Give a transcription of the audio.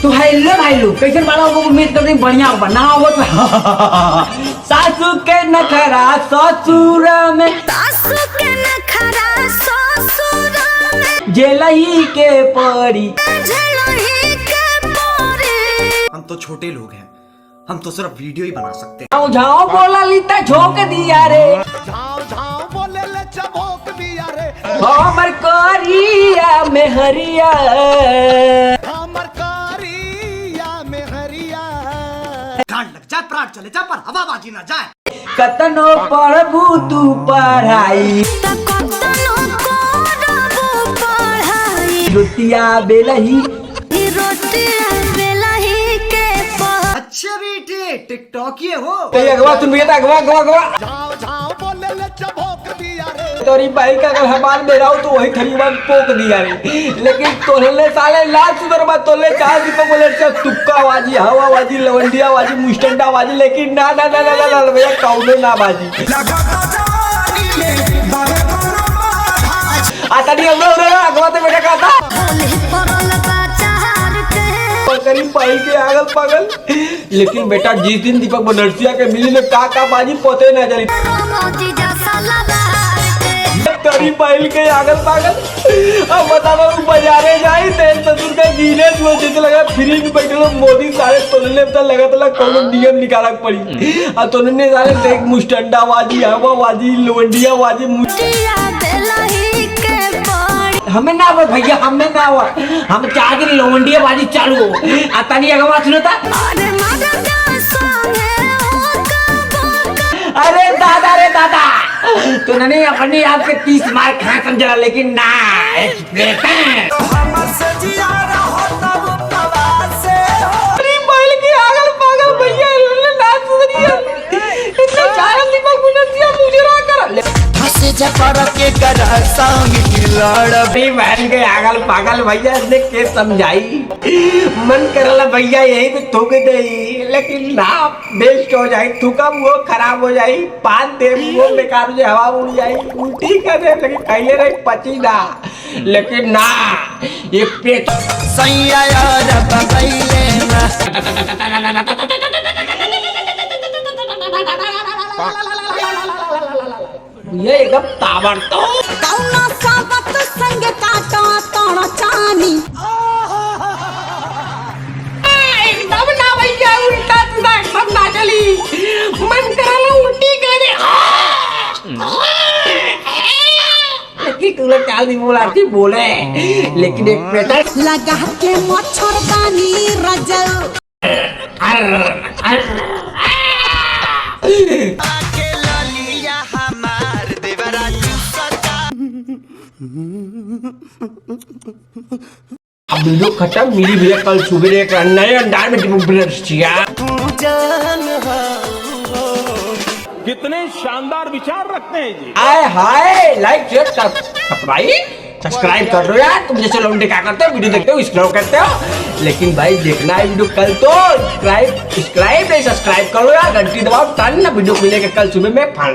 तो हेलो भाई लोग कैसे बड़ा हो उम्मीद करते हैं बढ़िया होगा ना हो तो सासू के नखरा ससुर में सासू के नखरा ससुर में जेलही के परी झेलही के परी। हम तो छोटे लोग हैं, हम तो सिर्फ वीडियो ही बना सकते हैं। झाओ झाओ बोला लीता झोंक दिया रे, झाओ झाओ बोले ले चबोक दिया रे, हमर करिया में हरिया हमर कारिया में हरिया। गांड लग जाए, प्राण चले जाए, पर हवाबाजी ना जाए। कतनो पढ़बू तू पढ़ाई, कतनो करबू पढ़ाई, रोटिया बेलही रोटिया बेलही के परी। अच्छे बेटे टिकटॉक ये हो। अगवा सुन भैया अगवा अगवा अगवा झाओ झाओ बोले ले चबोक दिया रे, तोरी बाइक का अगर हमार में रहा तो वही खरीबा पोक दिया रे, लेकिन तोले साले लाल सुधरबा तोले चार दीपक बोले सब तुक्का बाजी, हवा बाजी, लवंडिया बाजी, मुस्टंडा बाजी, लेकिन ना ना ना ना ना भैया कौनो ना बाजी। आता नहीं हम लोग अगवा तो बेटा कहता होली परल बाजार के करीब पाई के आगल पागल, लेकिन बेटा जिस दिन दीपक बनर्सिया के मिली ने का बाजी पोते ना चली मोती जैसा लगा के करीब पाइल के आगल पागल। अब बताओ बाजारे जाई तेल ससुर का जीने जो जैसे लगा फ्री में बैठे मोदी सारे तोलने पे लगा तो कोनो नियम निकाला पड़ी आ तोलने सारे देख मुस्टंडा बाजी, हवा बाजी, लोंडिया बाजी। रोटिया बेलही के परी। हमें ना आवा भैया, हमें ना आवा, हम चाह के लोंडिया बाजी चालू हो आता नहीं अगवा सुनता। अरे मदद संगे हो का अरे दादा रे दादा तो नहीं अपने आप के 30 मार खा समझा, लेकिन ना अरे बैल की आगल पागल भैया इन्होंने ना सुनिया इतना चार दीपक बुनसिया मुझे ना कर हंसे जपर के कर संग लड़। अरे बहन के आगल पागल भैया इसने के समझाई मन करला भैया यही पे थूक दे, लेकिन ना बेस्ट हो जाए, थूका वो खराब हो जाए, पान दे वो बेकार हो जाए, हवा उड़ जाए, उल्टी कर दे, लेकिन कहिए रे पची ना, लेकिन ना ये पेट सैया यार बगैले ना ये एकदम ताबड़तो कौना साबत संग काटा तोड़ चानी। एकदम ना भैया उल्टा सीधा एकदम ना चली, मन करला उल्टी कर दे, लेकिन तू लोग चाल नहीं बोलाती बोले, लेकिन एक बेटा लगा के मच्छरदानी रजल अब वीडियो खत्म, मिली भैया कल सुबह एक नए अंदाज में बनर्सिया। कितने शानदार विचार रखते हैं जी। आए हाय लाइक शेयर सब्सक्राइब कर दो यार, तुम जैसे लोग क्या करते हो वीडियो देखते हो स्क्रॉल करते हो, लेकिन भाई देखना है वीडियो कल तो सब्सक्राइब नहीं सब्सक्राइब करो यार, घंटी दबाओ टन ना वीडियो मिलेगा कल सुबह में फन।